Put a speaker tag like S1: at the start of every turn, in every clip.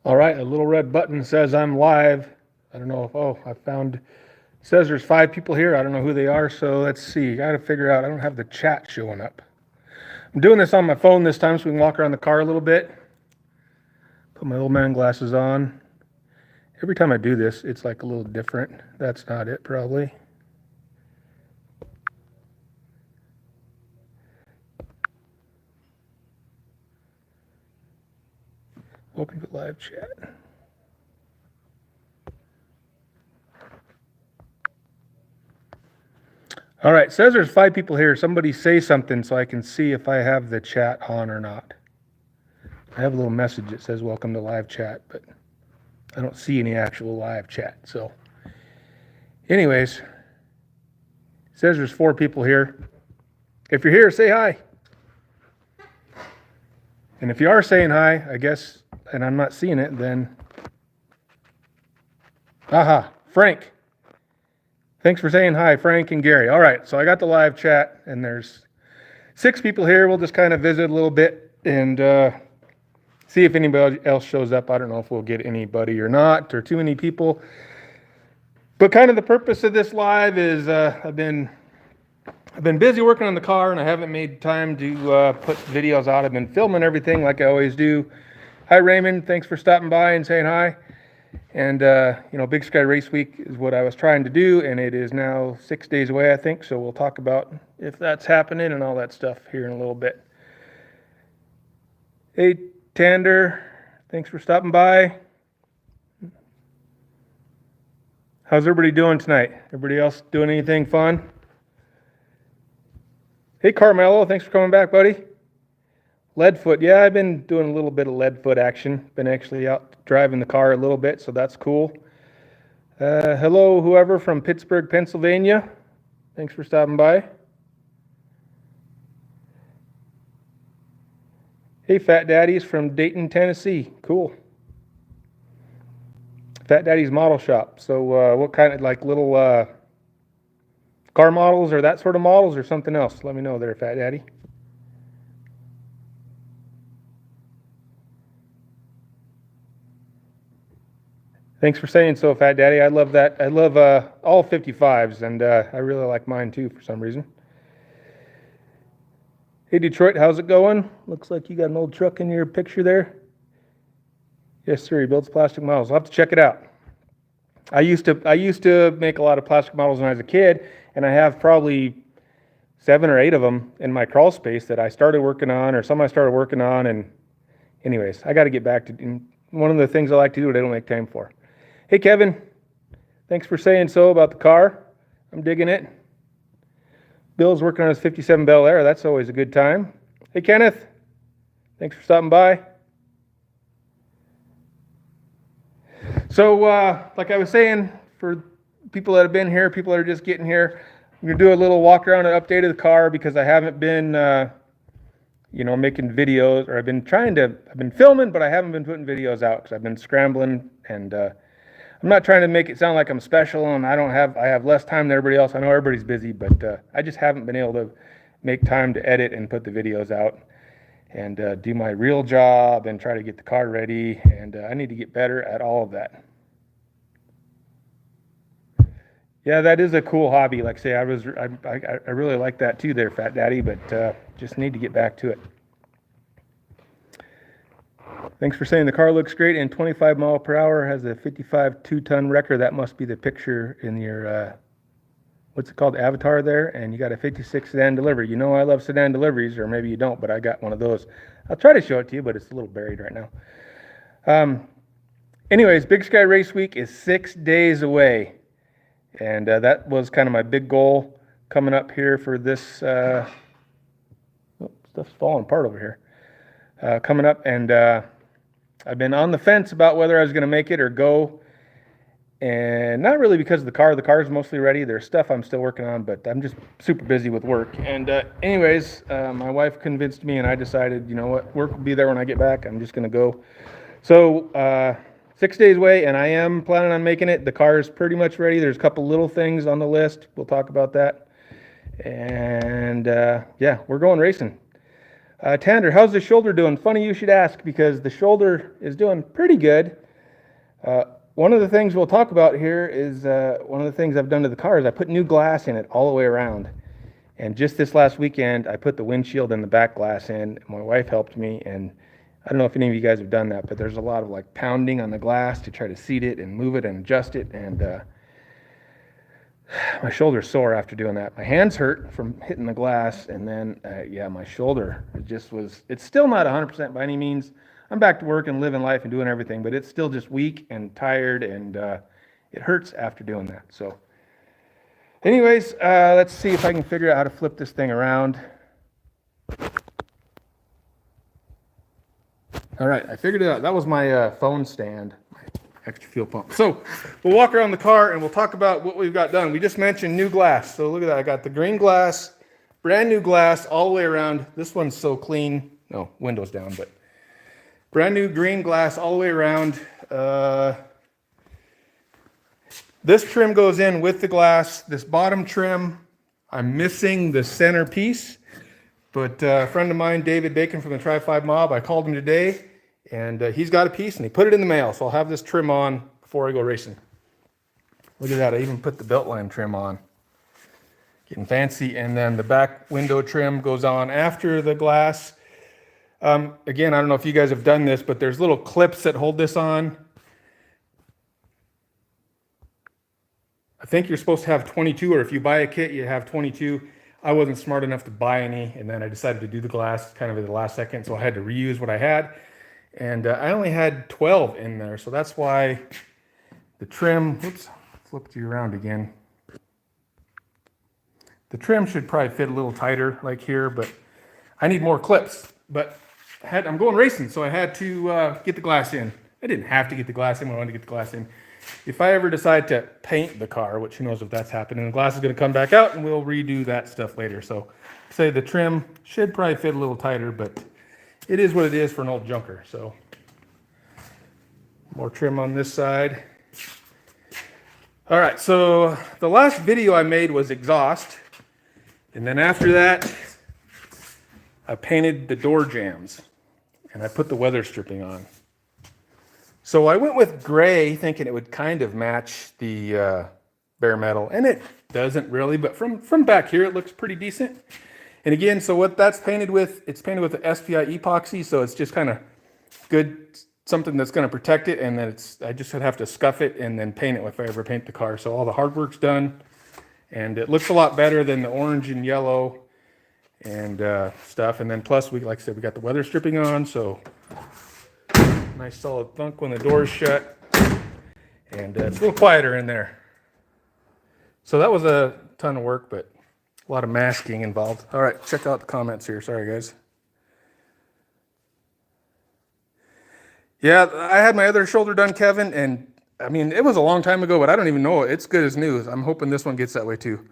S1: All right, a little red button says I'm live. I don't know if, I found, it says there's 5 people here. I don't know who they are, so let's see. Got to figure out, I don't have the chat showing up. I'm doing this on my phone this time so we can walk around the car a little bit. Put my old man glasses on. Every time I do this, it's like a little different. That's not it, probably. Welcome to live chat. All right, it says there's 5 people here. Somebody say something so I can see if I have the chat on or not. I have a little message that says welcome to live chat, but I don't see any actual live chat. So anyways, it says there's 4 people here. If you're here, say hi. And if you are saying hi, I guess, and I'm not seeing it, then, Frank. Thanks for saying hi, Frank and Gary. All right, so I got the live chat, and there's 6 people here. We'll just kind of visit a little bit and see if anybody else shows up. I don't know if we'll get anybody or not, or too many people. But kind of the purpose of this live is I've been busy working on the car, and I haven't made time to put videos out. I've been filming everything like I always do. Hi, Raymond. Thanks for stopping by and saying hi. And, Big Sky Race Week is what I was trying to do, and it is now 6 days away, I think. So we'll talk about if that's happening and all that stuff here in a little bit. Hey, Tander. Thanks for stopping by. How's everybody doing tonight? Everybody else doing anything fun? Hey, Carmelo, thanks for coming back, buddy. Leadfoot, yeah, I've been doing a little bit of Leadfoot action. Been actually out driving the car a little bit, so that's cool. Hello, whoever from Pittsburgh, Pennsylvania. Thanks for stopping by. Hey, Fat Daddy's from Dayton, Tennessee. Cool. Fat Daddy's Model Shop. So what kind of, like, little car models or that sort of models or something else? Let me know there, Fat Daddy. Thanks for saying so, Fat Daddy. I love that. I love all 55s, and I really like mine too for some reason. Hey, Detroit, how's it going? Looks like you got an old truck in your picture there. Yes, sir. He builds plastic models. I'll have to check it out. I used to make a lot of plastic models when I was a kid, and I have probably 7 or 8 of them in my crawl space that I started working on, or some I started working on. And anyways, I got to get back to one of the things I like to do that I don't make time for. Hey, Kevin. Thanks for saying so about the car. I'm digging it. Bill's working on his 57 Bel Air. That's always a good time. Hey, Kenneth. Thanks for stopping by. So, like I was saying, for people that have been here, people that are just getting here, I'm going to do a little walk around and update of the car because I haven't been, making videos, or I've been filming, but I haven't been putting videos out because I've been scrambling, and I'm not trying to make it sound like I'm special and I have less time than everybody else. I know everybody's busy, but I just haven't been able to make time to edit and put the videos out and do my real job and try to get the car ready, and I need to get better at all of that. Yeah, that is a cool hobby. Like I say, I really like that too there, Fat Daddy, but just need to get back to it. Thanks for saying the car looks great and 25 mile per hour, has a 55 2-ton wrecker. That must be the picture in your, what's it called, avatar there, and you got a 56 sedan delivery. You know I love sedan deliveries, or maybe you don't, but I got one of those. I'll try to show it to you, but it's a little buried right now. Anyways, Big Sky Race Week is 6 days away, and that was kind of my big goal coming up here for this, stuff's falling apart over here, coming up, and I've been on the fence about whether I was going to make it or go, and not really because of the car. The car's mostly ready. There's stuff I'm still working on, but I'm just super busy with work. And anyways, my wife convinced me, and I decided, you know what, work will be there when I get back. I'm just going to go. So 6 days away, and I am planning on making it. The car is pretty much ready. There's a couple little things on the list. We'll talk about that. And yeah, we're going racing. Tander, how's the shoulder doing? Funny you should ask, because the shoulder is doing pretty good. One of the things we'll talk about here is one of the things I've done to the car is I put new glass in it all the way around. And just this last weekend, I put the windshield and the back glass in. My wife helped me, and I don't know if any of you guys have done that, but there's a lot of like pounding on the glass to try to seat it and move it and adjust it. And my shoulder's sore after doing that. My hands hurt from hitting the glass, and then yeah, my shoulder, it's still not 100% by any means. I'm back to work and living life and doing everything, but it's still just weak and tired, and it hurts after doing that. So anyways, let's see if I can figure out how to flip this thing around. All right, I figured it out. That was my phone stand, my extra fuel pump. So we'll walk around the car and we'll talk about what we've got done. We just mentioned new glass. So look at that. I got the green glass, brand new glass all the way around. This one's so clean. No, windows down, but brand new green glass all the way around. This trim goes in with the glass. This bottom trim, I'm missing the center piece. But a friend of mine, David Bacon from the Tri-5 Mob, I called him today, and he's got a piece, and he put it in the mail. So I'll have this trim on before I go racing. Look at that. I even put the Beltline trim on. Getting fancy. And then the back window trim goes on after the glass. Again, I don't know if you guys have done this, but there's little clips that hold this on. I think you're supposed to have 22, or if you buy a kit, you have 22. I wasn't smart enough to buy any, and then I decided to do the glass kind of at the last second, so I had to reuse what I had. And I only had 12 in there, so that's why the trim, whoops, flipped you around again. The trim should probably fit a little tighter like here, but I need more clips. But I'm going racing, so I had to get the glass in. I didn't have to get the glass in, but I wanted to get the glass in. If I ever decide to paint the car, which who knows if that's happening, the glass is going to come back out and we'll redo that stuff later. So say the trim should probably fit a little tighter, but it is what it is for an old junker. So more trim on this side. All right, so the last video I made was exhaust. And then after that, I painted the door jambs and I put the weather stripping on. So I went with gray, thinking it would kind of match the bare metal, and it doesn't really, but from back here, it looks pretty decent. And again, so what that's painted with, it's painted with the SPI epoxy, so it's just kind of good, something that's going to protect it, and then I just would have to scuff it and then paint it if I ever paint the car. So all the hard work's done, and it looks a lot better than the orange and yellow and stuff. And then plus, like I said, we got the weather stripping on, so nice solid thunk when the door's shut, and it's a little quieter in there. So that was a ton of work, but a lot of masking involved. All right, check out the comments here. Sorry, guys. Yeah, I had my other shoulder done, Kevin, and I mean, it was a long time ago, but I don't even know. It's good as new. I'm hoping this one gets that way too.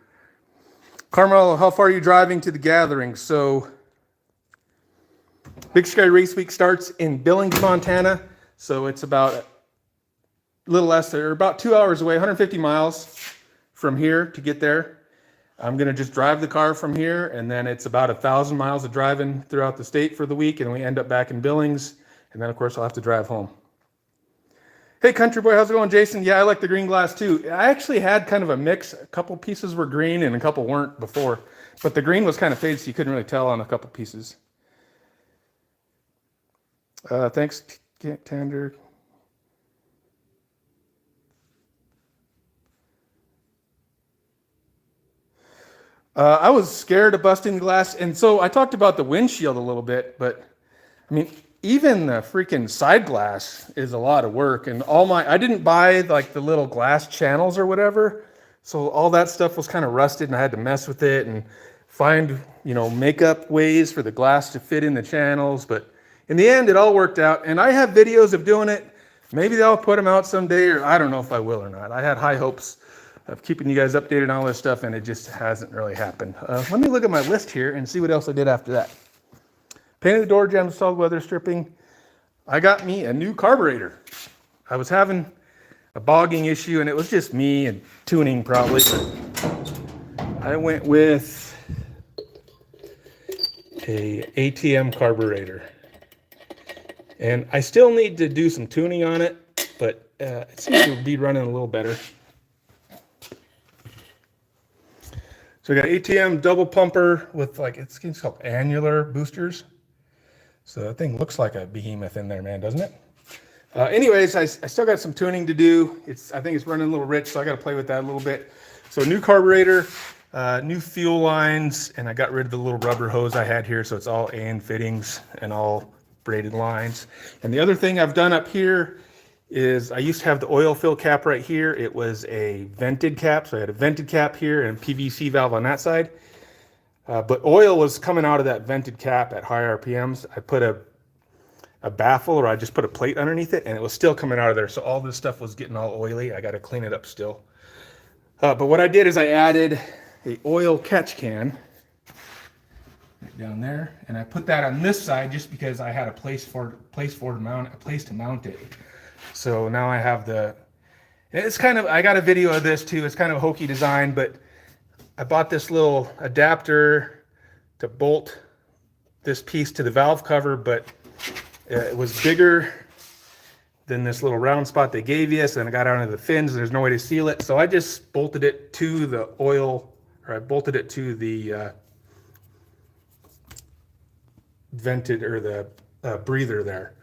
S1: Carmelo, how far are you driving to the gathering? So Big Sky Race Week starts in Billings, Montana. So it's about a little less, or about 2 hours away, 150 miles from here to get there. I'm going to just drive the car from here, and then it's about 1,000 miles of driving throughout the state for the week, and we end up back in Billings, and then, of course, I'll have to drive home. Hey, Country Boy, how's it going, Jason? Yeah, I like the green glass, too. I actually had kind of a mix. A couple pieces were green, and a couple weren't before, but the green was kind of faded, so you couldn't really tell on a couple pieces. Thanks, Tander. I was scared of busting the glass, and so I talked about the windshield a little bit, but I mean, even the freaking side glass is a lot of work, and I didn't buy like the little glass channels or whatever, so all that stuff was kind of rusted, and I had to mess with it and find, make up ways for the glass to fit in the channels, but in the end, it all worked out, and I have videos of doing it. Maybe I'll put them out someday, or I don't know if I will or not. I had high hopes of keeping you guys updated on all this stuff, and it just hasn't really happened. Let me look at my list here and see what else I did after that. Painted the door jambs, solid weather stripping. I got me a new carburetor. I was having a bogging issue, and it was just me and tuning probably. I went with a ATM carburetor. And I still need to do some tuning on it, but it seems to be running a little better. So we got ATM double pumper with like, it's called annular boosters. So that thing looks like a behemoth in there, man, doesn't it? Anyways, I still got some tuning to do. I think it's running a little rich, so I got to play with that a little bit. So new carburetor, new fuel lines, and I got rid of the little rubber hose I had here, so it's all AN fittings and all braided lines. And the other thing I've done up here is I used to have the oil fill cap right here. It was a vented cap, so I had a vented cap here and a PVC valve on that side. But oil was coming out of that vented cap at high RPMs. I put a baffle, or I just put a plate underneath it, and it was still coming out of there. So all this stuff was getting all oily. I got to clean it up still. But what I did is I added a oil catch can right down there, and I put that on this side just because I had a place to mount it. So now I have it's kind of, I got a video of this too. It's kind of a hokey design, but I bought this little adapter to bolt this piece to the valve cover, but it was bigger than this little round spot they gave you. So then I got out into the fins and there's no way to seal it. So I just bolted it to the I bolted it to the vented, or the breather there.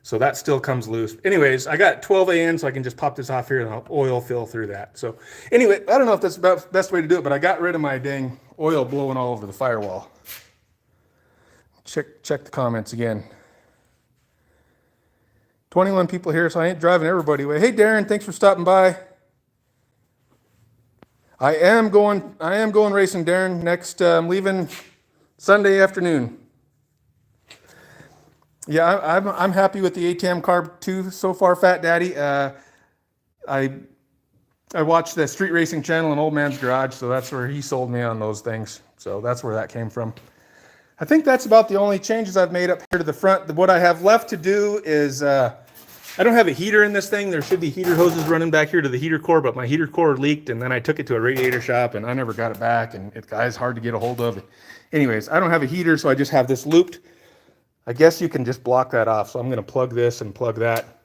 S1: So that still comes loose. Anyways, I got 12 AN, so I can just pop this off here and I'll oil fill through that. So anyway, I don't know if that's the best way to do it, but I got rid of my dang oil blowing all over the firewall. Check the comments again. 21 people here, so I ain't driving everybody away. Hey Darren, thanks for stopping by. I am going racing, Darren. Next, I'm leaving Sunday afternoon. Yeah, I'm happy with the ATM Carb 2 so far, Fat Daddy. I watched the Street Racing channel in Old Man's Garage, so that's where he sold me on those things. So that's where that came from. I think that's about the only changes I've made up here to the front. What I have left to do is, I don't have a heater in this thing. There should be heater hoses running back here to the heater core, but my heater core leaked, and then I took it to a radiator shop, and I never got it back, and it's hard to get a hold of. Anyways, I don't have a heater, so I just have this looped. I guess you can just block that off. So I'm going to plug this and plug that.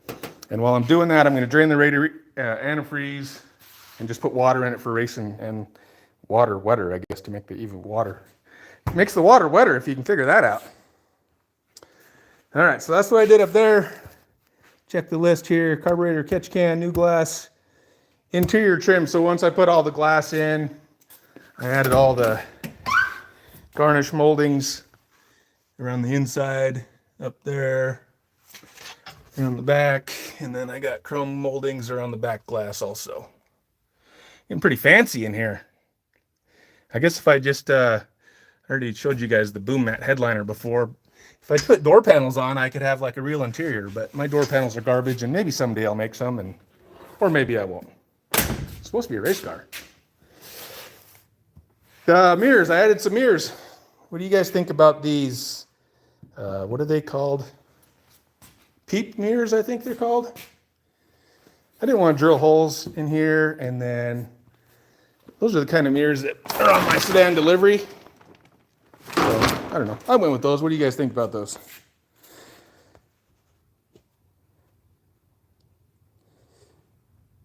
S1: And while I'm doing that, I'm going to drain the radiator antifreeze and just put water in it for racing, and water wetter, I guess, to make the even water. It makes the water wetter if you can figure that out. All right, so that's what I did up there. Check the list here. Carburetor, catch can, new glass, interior trim. So once I put all the glass in, I added all the garnish moldings around the inside, up there, around the back, and then I got chrome moldings around the back glass also. Getting pretty fancy in here. I guess if I just, I already showed you guys the boom mat headliner before. If I put door panels on, I could have like a real interior, but my door panels are garbage, and maybe someday I'll make some, or maybe I won't. It's supposed to be a race car. Mirrors, I added some mirrors. What do you guys think about these? What are they called? Peep mirrors, I think they're called. I didn't want to drill holes in here, and then those are the kind of mirrors that are on my sedan delivery. So, I don't know. I went with those. What do you guys think about those?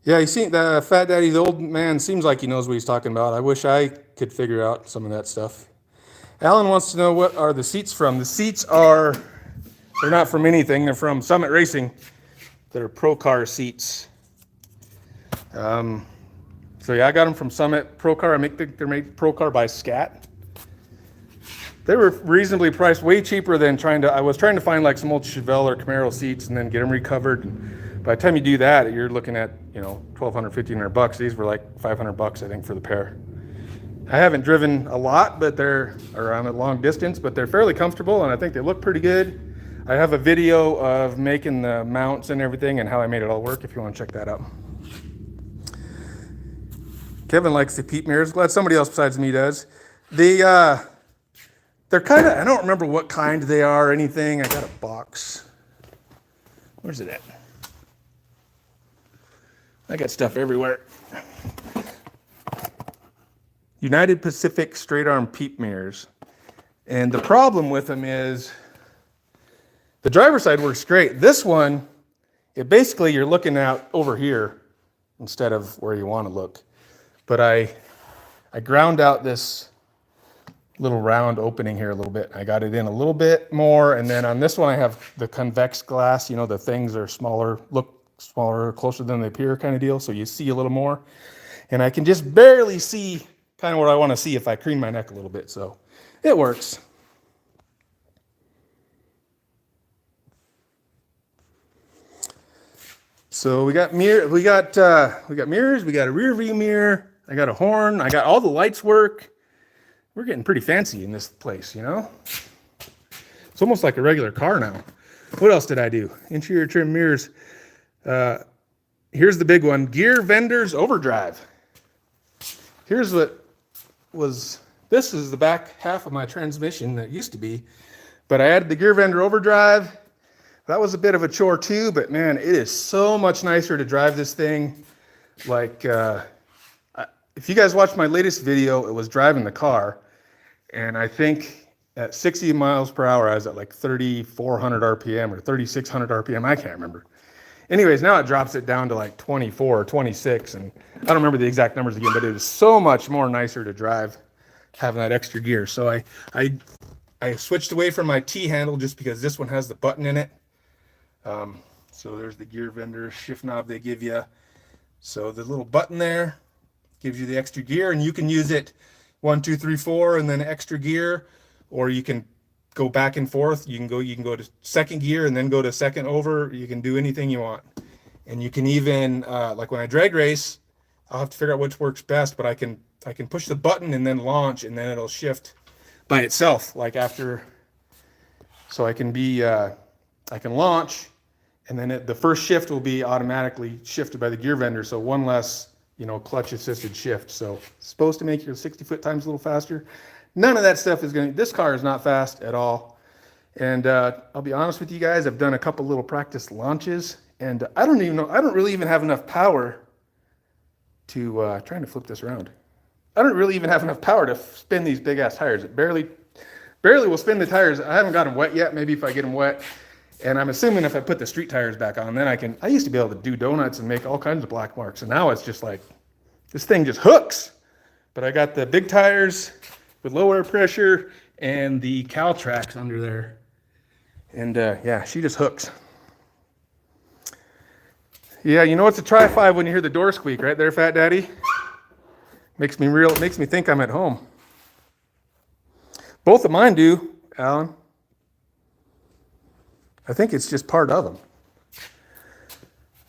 S1: Yeah, you see, the Fat Daddy, the old man, seems like he knows what he's talking about. I wish I could figure out some of that stuff. Alan wants to know, what are the seats from? The seats they're not from anything. They're from Summit Racing. They're Pro Car seats. So yeah, I got them from Summit Pro Car. They're made Pro Car by Scat. They were reasonably priced, way cheaper than I was trying to find like some old Chevelle or Camaro seats and then get them recovered. And by the time you do that, you're looking at, $1,200, $1,500. These were like $500, I think, for the pair. I haven't driven a lot, but they're on a long distance, but they're fairly comfortable, and I think they look pretty good. I have a video of making the mounts and everything and how I made it all work if you want to check that out. Kevin likes the peep mirrors. Glad somebody else besides me does. They're kind of, I don't remember what kind they are or anything. I got a box. Where's it at? I got stuff everywhere. United Pacific straight arm peep mirrors. And the problem with them is the driver's side works great. This one, it basically you're looking out over here instead of where you want to look. But I ground out this little round opening here a little bit. I got it in a little bit more, and then on this one I have the convex glass. You know, the things are smaller, look smaller, closer than they appear kind of deal, so you see a little more. And I can just barely see kind of what I want to see if I crane my neck a little bit, so it works. So we got mirrors, we got a rear view mirror, I got a horn, I got all the lights work. We're getting pretty fancy in this place, you know? It's almost like a regular car now. What else did I do? Interior trim mirrors. Here's the big one, gear vendors overdrive. Here's what was, this is the back half of my transmission that used to be, but I added the gear vendor overdrive. That was a bit of a chore too, but man, it is so much nicer to drive this thing. Like, if you guys watched my latest video, it was driving the car, and I think at 60 miles per hour, I was at like 3,400 RPM or 3,600 RPM, I can't remember. Anyways, now it drops it down to like 24 or 26, and I don't remember the exact numbers again, but it is so much more nicer to drive having that extra gear. So I switched away from my T handle just because this one has the button in it. So there's the gear vendor shift knob they give you. So the little button there gives you the extra gear, and you can use it 1, 2, 3, 4, and then extra gear, or you can go back and forth. You can go to second gear and then go to second over. You can do anything you want, and you can even like when I drag race, I'll have to figure out which works best. But I can push the button and then launch, and then it'll shift by itself. Like after, so I can be I can launch, and then the first shift will be automatically shifted by the gear vendor. So one less, you know, clutch assisted shift. So it's supposed to make your 60-foot times a little faster. None of that stuff is going to, this car is not fast at all. And I'll be honest with you guys, I've done a couple little practice launches, and I don't really even have enough power to, trying to flip this around. I don't really even have enough power to spin these big ass tires. It barely will spin the tires. I haven't got them wet yet. Maybe if I get them wet. And I'm assuming if I put the street tires back on, then I used to be able to do donuts and make all kinds of black marks. And now it's just like, this thing just hooks. But I got the big tires with low air pressure and the cow tracks under there. And yeah, she just hooks. Yeah, you know it's a Tri-5 when you hear the door squeak, right there, Fat Daddy? Makes me think I'm at home. Both of mine do, Alan. I think it's just part of them.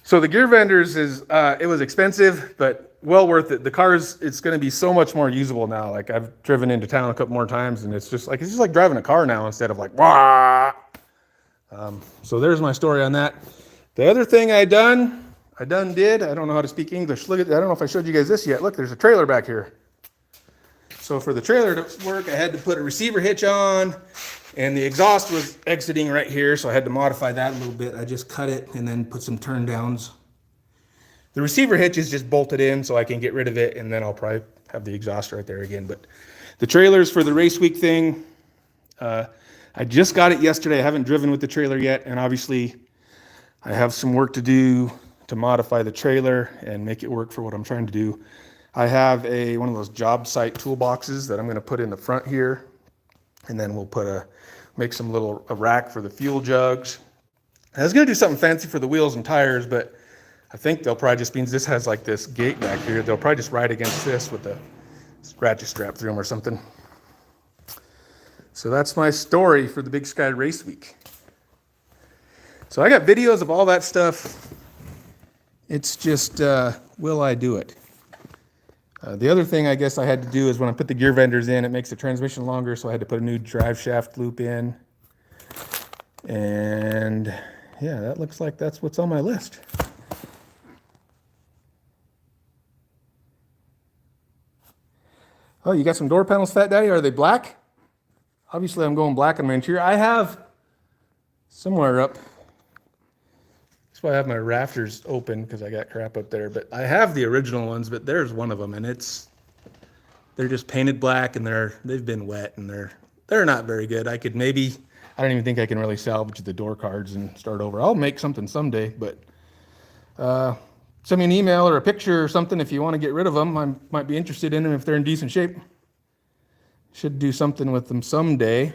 S1: So the gear vendors it was expensive, but well worth it. The car's, it's going to be so much more usable now. Like I've driven into town a couple more times, and it's just like driving a car now instead of like, wah. So there's my story on that. The other thing I don't know how to speak English. Look at, I don't know if I showed you guys this yet. Look, there's a trailer back here. So for the trailer to work, I had to put a receiver hitch on, and the exhaust was exiting right here, so I had to modify that a little bit. I just cut it and then put some turn downs. The receiver hitch is just bolted in, so I can get rid of it, and then I'll probably have the exhaust right there again. But the trailers for the race week thing, I just got it yesterday. I haven't driven with the trailer yet, and obviously I have some work to do to modify the trailer and make it work for what I'm trying to do. I have one of those job site toolboxes that I'm going to put in the front here, and then we'll make some a rack for the fuel jugs. I was going to do something fancy for the wheels and tires, but I think they'll probably just, means this has like this gate back here, they'll probably just ride against this with a ratchet strap through them or something. So that's my story for the Big Sky Race Week. So I got videos of all that stuff. It's just, will I do it? The other thing I guess I had to do is when I put the gear vendors in, it makes the transmission longer, so I had to put a new drive shaft loop in. And yeah, that looks like that's what's on my list. Oh, you got some door panels, Fat Daddy? Are they black? Obviously, I'm going black on my interior. I have somewhere up. That's why I have my rafters open, because I got crap up there. But I have the original ones, but there's one of them, and they're just painted black, and they've been wet, and they're they're not very good. I don't even think I can really salvage the door cards and start over. I'll make something someday, but send me an email or a picture or something if you want to get rid of them. I might be interested in them if they're in decent shape. Should do something with them someday.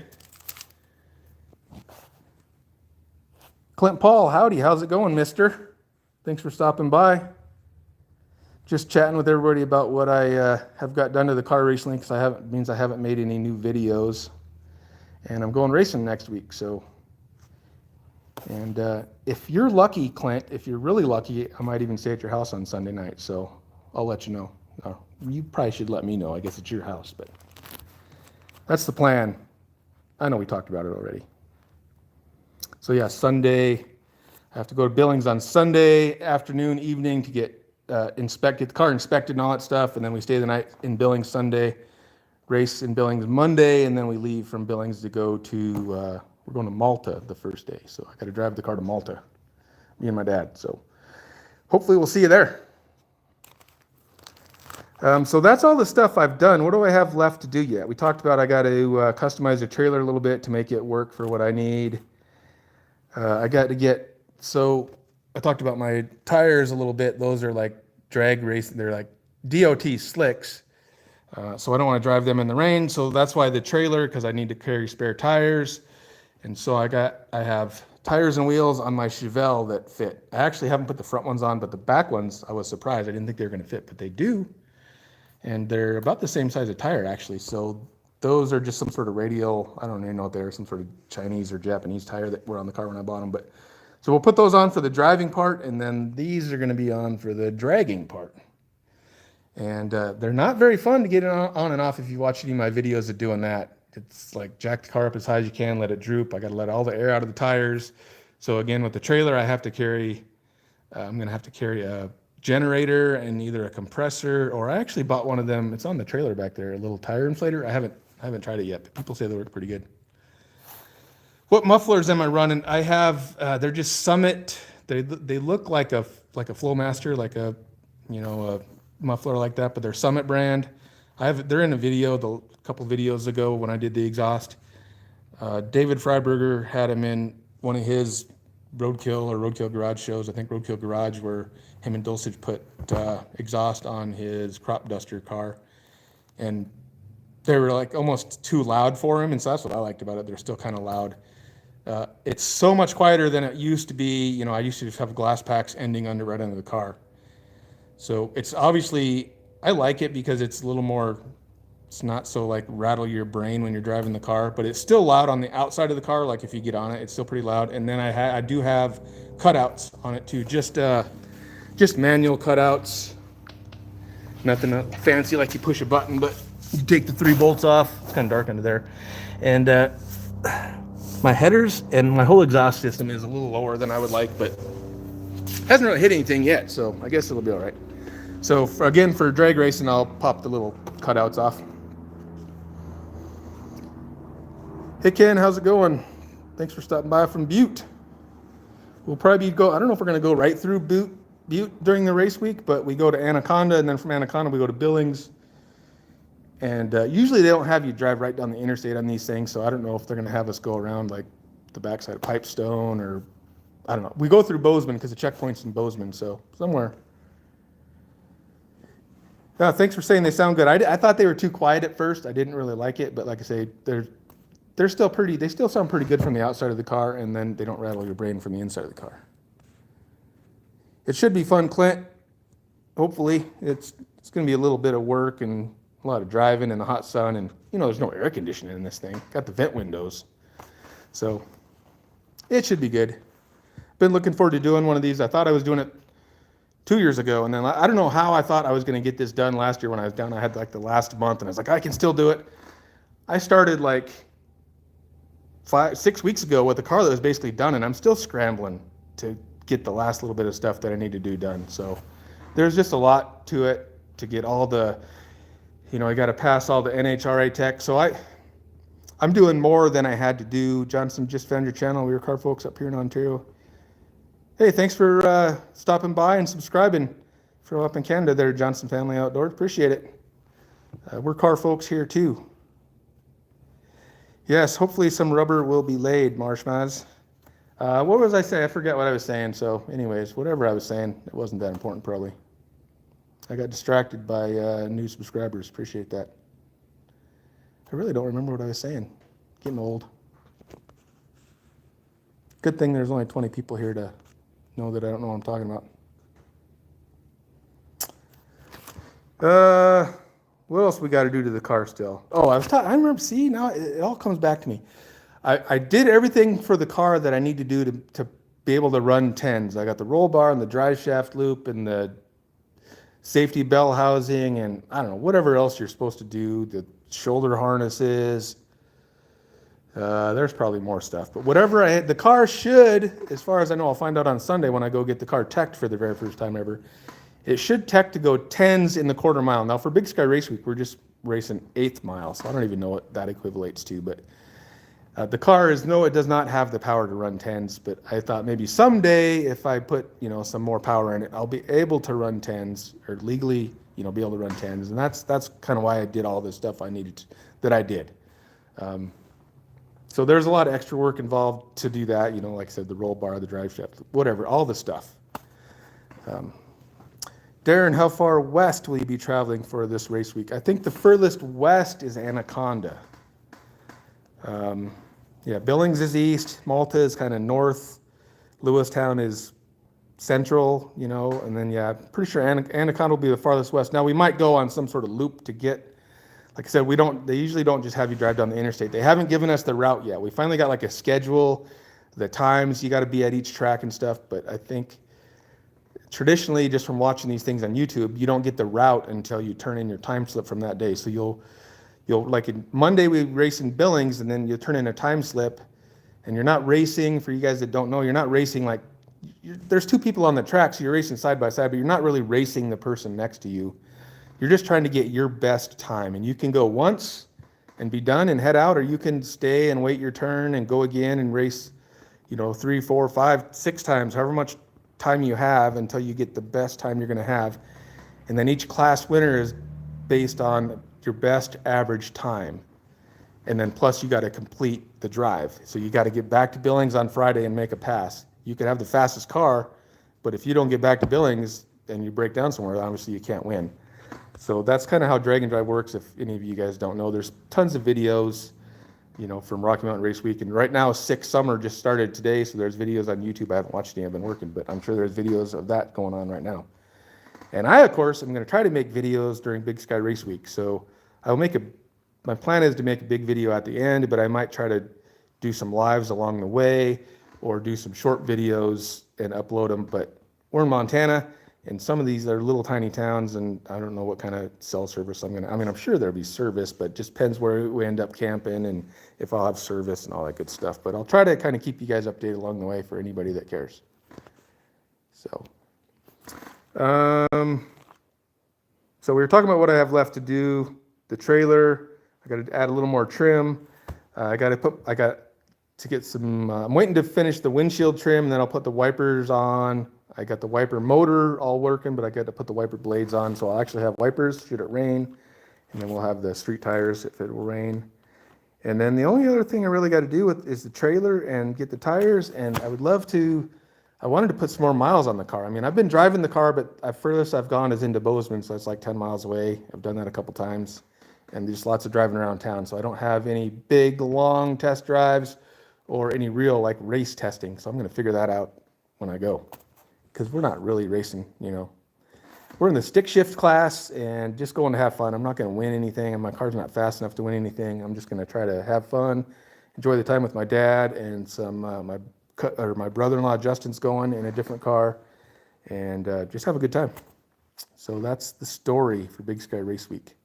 S1: Clint Paul, howdy. How's it going, mister? Thanks for stopping by. Just chatting with everybody about what I have got done to the car recently, because I haven't made any new videos. And I'm going racing next week, so. And if you're lucky, Clint, if you're really lucky, I might even stay at your house on Sunday night, so I'll let you know. You probably should let me know. I guess it's your house, but that's the plan. I know we talked about it already. So yeah, Sunday, I have to go to Billings on Sunday afternoon, evening to get the car inspected and all that stuff, and then we stay the night in Billings Sunday, race in Billings Monday, and then we leave from Billings to go to, we're going to Malta the first day, so I got to drive the car to Malta, me and my dad, so hopefully we'll see you there. So that's all the stuff I've done. What do I have left to do yet? We talked about I got to customize the trailer a little bit to make it work for what I need. I talked about my tires a little bit. Those are like drag race. They're like DOT slicks. So I don't want to drive them in the rain. So that's why the trailer, because I need to carry spare tires. And so I have tires and wheels on my Chevelle that fit. I actually haven't put the front ones on, but the back ones, I was surprised. I didn't think they were going to fit, but they do. And they're about the same size of tire, actually. So those are just some sort of radial, I don't even know what they are, some sort of Chinese or Japanese tire that were on the car when I bought them. But so we'll put those on for the driving part, and then these are going to be on for the dragging part. And they're not very fun to get on and off if you watch any of my videos of doing that. It's like jack the car up as high as you can, let it droop. I got to let all the air out of the tires. So again, with the trailer, I'm going to have to carry a generator and either a compressor, or I actually bought one of them. It's on the trailer back there, a little tire inflator. I haven't tried it yet, but people say they work pretty good. What mufflers am I running? I have, they're just Summit. They look like a Flowmaster, like a muffler like that, but they're Summit brand. They're in a video, a couple videos ago when I did the exhaust. David Freiberger had them in one of his Roadkill Garage shows. I think Roadkill Garage, where him and Dulcich put exhaust on his crop duster car. And they were like almost too loud for him, and so that's what I liked about it. They're still kind of loud. It's so much quieter than it used to be. I used to just have glass packs ending right under the car. So it's obviously, I like it because it's a little more, it's not so like rattle your brain when you're driving the car, but it's still loud on the outside of the car. Like if you get on it, it's still pretty loud. And then I do have cutouts on it too, just manual cutouts. Nothing fancy like you push a button, but you take the 3 bolts off. It's kind of dark under there. And my headers and my whole exhaust system is a little lower than I would like, but hasn't really hit anything yet, so I guess it'll be all right. So for drag racing, I'll pop the little cutouts off. Hey Ken, how's it going? Thanks for stopping by from Butte. We'll probably I don't know if we're going to go right through Butte during the race week, but we go to Anaconda, and then from Anaconda we go to Billings. And usually they don't have you drive right down the interstate on these things, so I don't know if they're going to have us go around like the backside of Pipestone, or I don't know. We go through Bozeman because the checkpoint's in Bozeman, so somewhere. Yeah, thanks for saying they sound good. I thought they were too quiet at first. I didn't really like it, but like I say, they're still pretty. They still sound pretty good from the outside of the car, and then they don't rattle your brain from the inside of the car. It should be fun, Clint. Hopefully, it's going to be a little bit of work and a lot of driving in the hot sun, and there's no air conditioning in this thing. Got the vent windows, so it should be good. Been looking forward to doing one of these. I thought I was doing it 2 years ago, and then I don't know how I thought I was going to get this done last year when I was down. I had like the last month, and I was like, I can still do it. I started like 6 weeks ago with a car that was basically done, and I'm still scrambling to get the last little bit of stuff that I need to do done. So there's just a lot to it to get all the, I got to pass all the NHRA tech. So I'm doing more than I had to do. Johnson, just found your channel. We were car folks up here in Ontario. Hey, thanks for stopping by and subscribing from up in Canada there, Johnson Family Outdoors. Appreciate it. We're car folks here too. Yes, hopefully some rubber will be laid, Marshmaz. What was I saying? I forget what I was saying. So anyways, whatever I was saying, it wasn't that important probably. I got distracted by new subscribers. Appreciate that. I really don't remember what I was saying. Getting old. Good thing there's only 20 people here to know that I don't know what I'm talking about. What else we got to do to the car still? Oh, I remember. See, now it all comes back to me. I did everything for the car that I need to do to be able to run 10s. I got the roll bar and the drive shaft loop and the safety bell housing and I don't know, whatever else you're supposed to do, the shoulder harnesses. There's probably more stuff, but whatever the car should, as far as I know, I'll find out on Sunday when I go get the car teched for the very first time ever. It should tech to go 10s in the quarter mile. Now for Big Sky Race Week, we're just racing 8th mile, so I don't even know what that equivalates to, but the car it does not have the power to run 10s, but I thought maybe someday if I put, some more power in it, I'll be able to run 10s or legally, be able to run 10s. And that's kind of why I did all this stuff I needed that I did. So there's a lot of extra work involved to do that. Like I said, the roll bar, the drive shaft, whatever, all the stuff. Darren, how far west will you be traveling for this race week? I think the furthest west is Anaconda. Billings is east, Malta is kind of north, Lewistown is central, and then, pretty sure Anaconda will be the farthest west. Now, we might go on some sort of loop to get, like I said, they usually don't just have you drive down the interstate. They haven't given us the route yet. We finally got like a schedule, the times you got to be at each track and stuff, but I think traditionally, just from watching these things on YouTube, you don't get the route until you turn in your time slip from that day. So you'll like Monday we race in Billings and then you turn in a time slip and you're not racing, for you guys that don't know, you're not racing like, there's two people on the track, so you're racing side by side, but you're not really racing the person next to you. You're just trying to get your best time, and you can go once and be done and head out, or you can stay and wait your turn and go again and race, 3, 4, 5, 6 times, however much time you have until you get the best time you're going to have. And then each class winner is based on your best average time. And then plus you got to complete the drive. So you got to get back to Billings on Friday and make a pass. You could have the fastest car, but if you don't get back to Billings and you break down somewhere, obviously you can't win. So that's kind of how Drag and Drive works. If any of you guys don't know, there's tons of videos, from Rocky Mountain Race Week. And right now, Six Summer just started today, so there's videos on YouTube. I haven't watched any, I've been working, but I'm sure there's videos of that going on right now. And I, of course, am going to try to make videos during Big Sky Race Week. So I'll my plan is to make a big video at the end, but I might try to do some lives along the way or do some short videos and upload them. But we're in Montana, and some of these are little tiny towns, and I don't know what kind of cell service I'm sure there'll be service, but just depends where we end up camping and if I'll have service and all that good stuff. But I'll try to kind of keep you guys updated along the way for anybody that cares. So we were talking about what I have left to do. The trailer, I got to add a little more trim. I'm waiting to finish the windshield trim, and then I'll put the wipers on. I got the wiper motor all working, but I got to put the wiper blades on, so I'll actually have wipers should it rain, and then we'll have the street tires if it will rain. And then the only other thing I really got to do is the trailer and get the tires, and I wanted to put some more miles on the car. I've been driving the car, but furthest I've gone is into Bozeman, so it's like 10 miles away. I've done that a couple times, and there's lots of driving around town, so I don't have any big, long test drives or any real race testing, so I'm going to figure that out when I go, because we're not really racing, We're in the stick shift class and just going to have fun. I'm not going to win anything, and my car's not fast enough to win anything. I'm just going to try to have fun, enjoy the time with my dad and some my brother-in-law Justin's going in a different car, and just have a good time. So that's the story for Big Sky Race Week.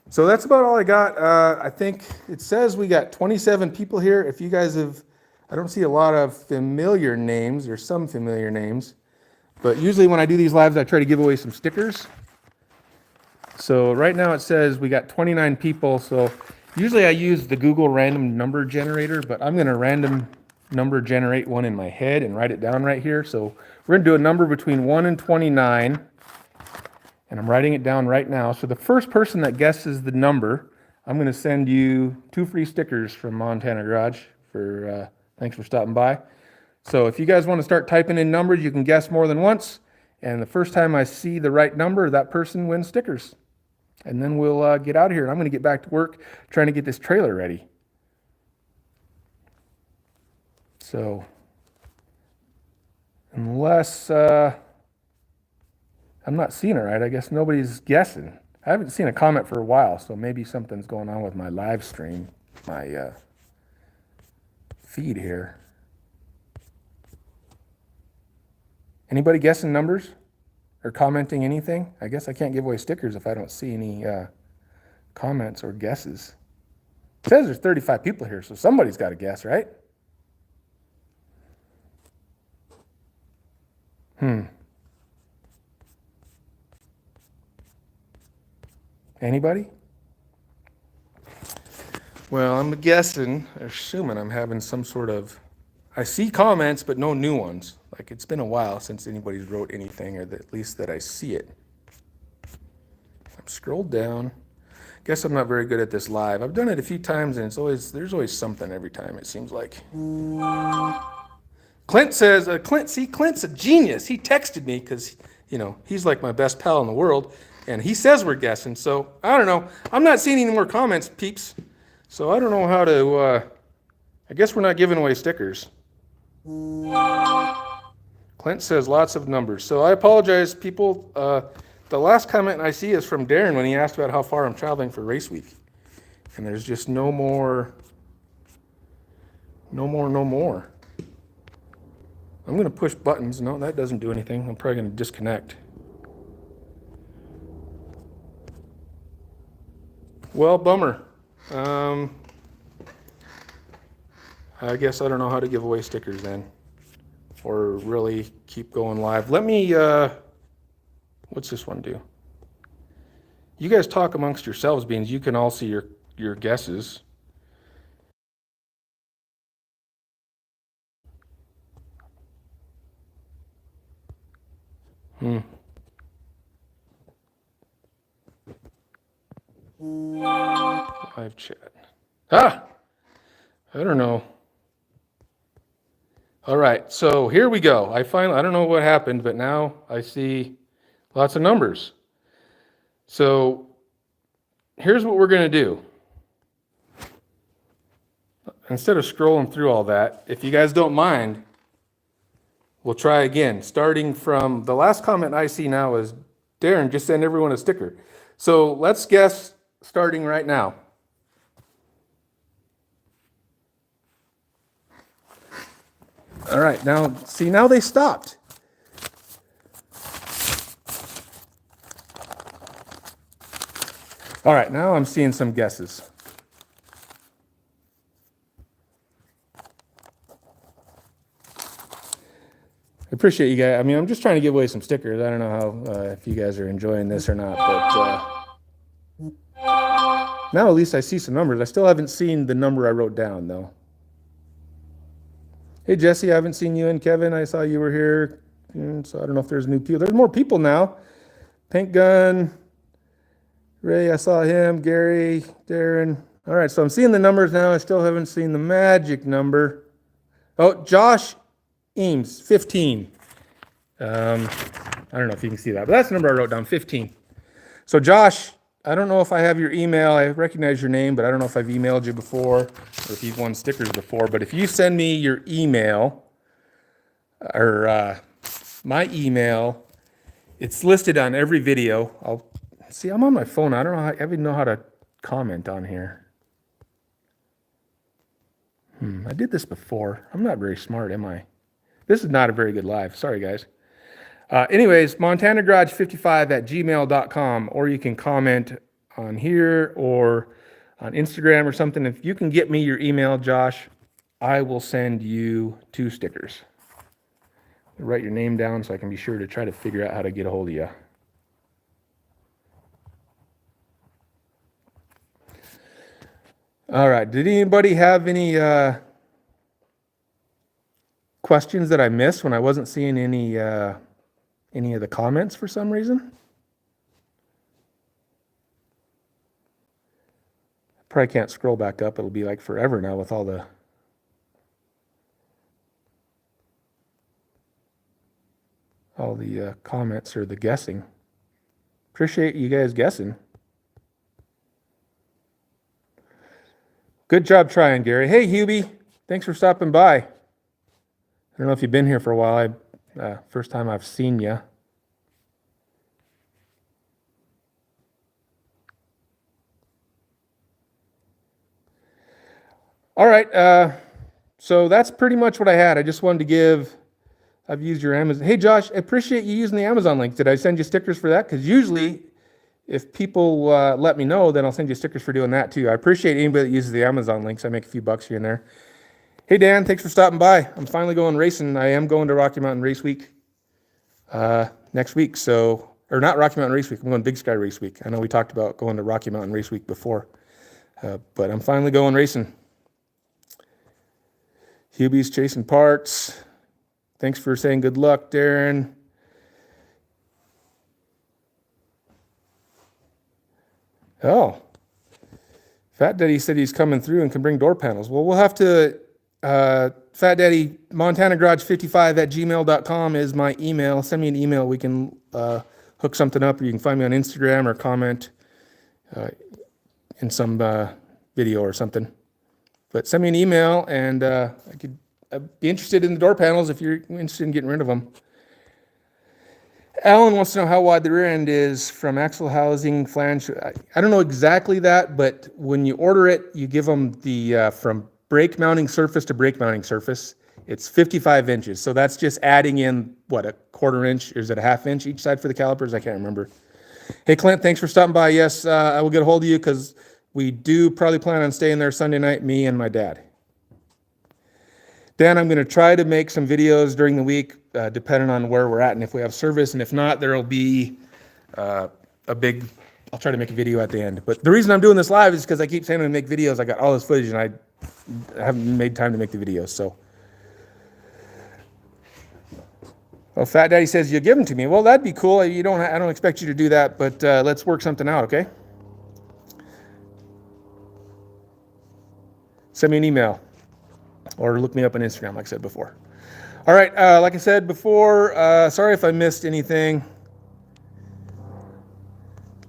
S1: So that's about all I got. I think it says we got 27 people here. If you guys I don't see a lot of familiar names, or some familiar names, but usually when I do these lives, I try to give away some stickers. So right now it says we got 29 people. So usually I use the Google random number generator, but I'm going to random number generate one in my head and write it down right here. So we're going to do a number between 1 and 29, and I'm writing it down right now. So the first person that guesses the number, I'm going to send you 2 free stickers from Montana Garage for thanks for stopping by. So if you guys want to start typing in numbers, you can guess more than once. And the first time I see the right number, that person wins stickers. And then we'll get out of here. And I'm going to get back to work trying to get this trailer ready. So unless I'm not seeing it right, I guess nobody's guessing. I haven't seen a comment for a while, so maybe something's going on with my live stream, my feed here. Anybody guessing numbers or commenting anything? I guess I can't give away stickers if I don't see any comments or guesses. It says there's 35 people here, so somebody's got to guess, right? Anybody? Well, I'm guessing, assuming I'm having some sort of... I see comments, but no new ones. Like, it's been a while since anybody's wrote anything, or at least that I see it. I've scrolled down. Guess I'm not very good at this live. I've done it a few times, and there's always something every time, it seems like. Clint says, Clint's a genius. He texted me because, he's like my best pal in the world, and he says we're guessing. So, I don't know. I'm not seeing any more comments, peeps. So, I don't know how to, I guess we're not giving away stickers. Clint says lots of numbers. So, I apologize, people. The last comment I see is from Darren when he asked about how far I'm traveling for race week. And there's just no more. I'm going to push buttons. No, that doesn't do anything. I'm probably going to disconnect. Well, bummer. I guess I don't know how to give away stickers then. Or really keep going live. Let me, what's this one do? You guys talk amongst yourselves, beans. You can all see your guesses. Live chat. I don't know. All right, so here we go. I don't know what happened, but now I see lots of numbers. So here's what we're going to do. Instead of scrolling through all that, if you guys don't mind, we'll try again. Starting from the last comment I see now is, Darren, just send everyone a sticker. So let's guess starting right now. All right, now they stopped. All right, now I'm seeing some guesses. I appreciate you guys. I mean, I'm just trying to give away some stickers. I don't know how if you guys are enjoying this or not, but now at least I see some numbers. I still haven't seen the number I wrote down, though. Hey, Jesse, I haven't seen you and Kevin. I saw you were here, so I don't know if there's new people. There's more people now. Pink Gun, Ray, I saw him, Gary, Darren. All right, so I'm seeing the numbers now. I still haven't seen the magic number. Oh, Josh Eames, 15. I don't know if you can see that, but that's the number I wrote down, 15. So Josh, I don't know if I have your email. I recognize your name, but I don't know if I've emailed you before or if you've won stickers before. But if you send me your email or my email, it's listed on every video. I'm on my phone. I don't know I even know how to comment on here. I did this before. I'm not very smart, am I? This is not a very good live. Sorry, guys. Anyways, MontanaGarage55@gmail.com, or you can comment on here or on Instagram or something. If you can get me your email, Josh, I will send you 2 stickers. Write your name down so I can be sure to try to figure out how to get a hold of you. All right. Did anybody have any questions that I missed when I wasn't seeing any of the comments for some reason? Probably can't scroll back up. It'll be like forever now with all the comments or the guessing. Appreciate you guys guessing. Good job trying, Gary. Hey, Hubie. Thanks for stopping by. I don't know if you've been here for a while. First time I've seen you. All right. So that's pretty much what I had. I just wanted to give... I've used your Amazon. Hey, Josh, I appreciate you using the Amazon link. Did I send you stickers for that? Because usually, if people let me know, then I'll send you stickers for doing that too. I appreciate anybody that uses the Amazon links. I make a few bucks here and there. Hey, Dan, thanks for stopping by. I'm finally going racing. I am going to Rocky Mountain Race Week next week. Or not Rocky Mountain Race Week. I'm going Big Sky Race Week. I know we talked about going to Rocky Mountain Race Week before, but I'm finally going racing. Hubie's chasing parts. Thanks for saying good luck, Darren. Oh, Fat Daddy said he's coming through and can bring door panels. Well, we'll have to, Fat Daddy, MontanaGarage55@gmail.com is my email. Send me an email. We can hook something up, or you can find me on Instagram or comment in some video or something. But send me an email, and I'd be interested in the door panels if you're interested in getting rid of them. Alan wants to know how wide the rear end is from axle housing, flange. I don't know exactly that, but when you order it, you give them the from brake mounting surface to brake mounting surface. It's 55 inches. So that's just adding in, what, a quarter inch? Or is it a half inch each side for the calipers? I can't remember. Hey, Clint, thanks for stopping by. Yes, I will get a hold of you because we do probably plan on staying there Sunday night, me and my dad. Dan, I'm going to try to make some videos during the week, depending on where we're at and if we have service. And if not, there'll be I'll try to make a video at the end. But the reason I'm doing this live is because I keep saying I'm going to make videos. I got all this footage and I haven't made time to make the videos. So, well, Fat Daddy says you'll give them to me. Well, that'd be cool. I don't expect you to do that, but let's work something out, okay? Send me an email. Or look me up on Instagram, like I said before. All right, like I said before, sorry if I missed anything.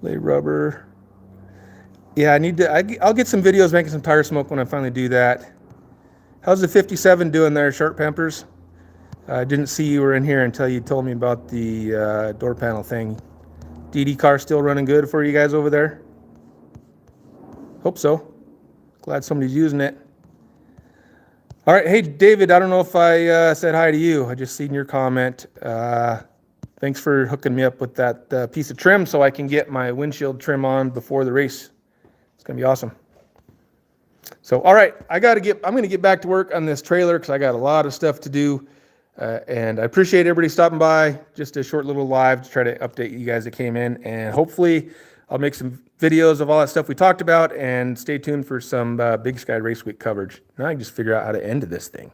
S1: Lay rubber. Yeah, I'll get some videos making some tire smoke when I finally do that. How's the 57 doing there, Sharp Pampers? I didn't see you were in here until you told me about the door panel thing. DD car still running good for you guys over there? Hope so. Glad somebody's using it. All right, hey, David, I don't know if I said hi to you. I just seen your comment. Thanks for hooking me up with that piece of trim so I can get my windshield trim on before the race. It's going to be awesome. So, all right, I'm going to get back to work on this trailer because I got a lot of stuff to do. And I appreciate everybody stopping by. Just a short little live to try to update you guys that came in. And hopefully I'll make some videos of all that stuff we talked about, and stay tuned for some Big Sky Race Week coverage. Now I can just figure out how to end this thing.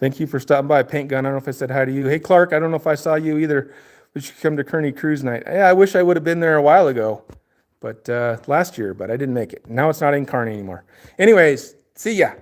S1: Thank you for stopping by, Paint Gun. I don't know if I said hi to you. Hey, Clark, I don't know if I saw you either. We should come to Kearney Cruise Night. Yeah, I wish I would have been there a while ago, but last year, but I didn't make it. Now it's not in Kearney anymore. Anyways, see ya.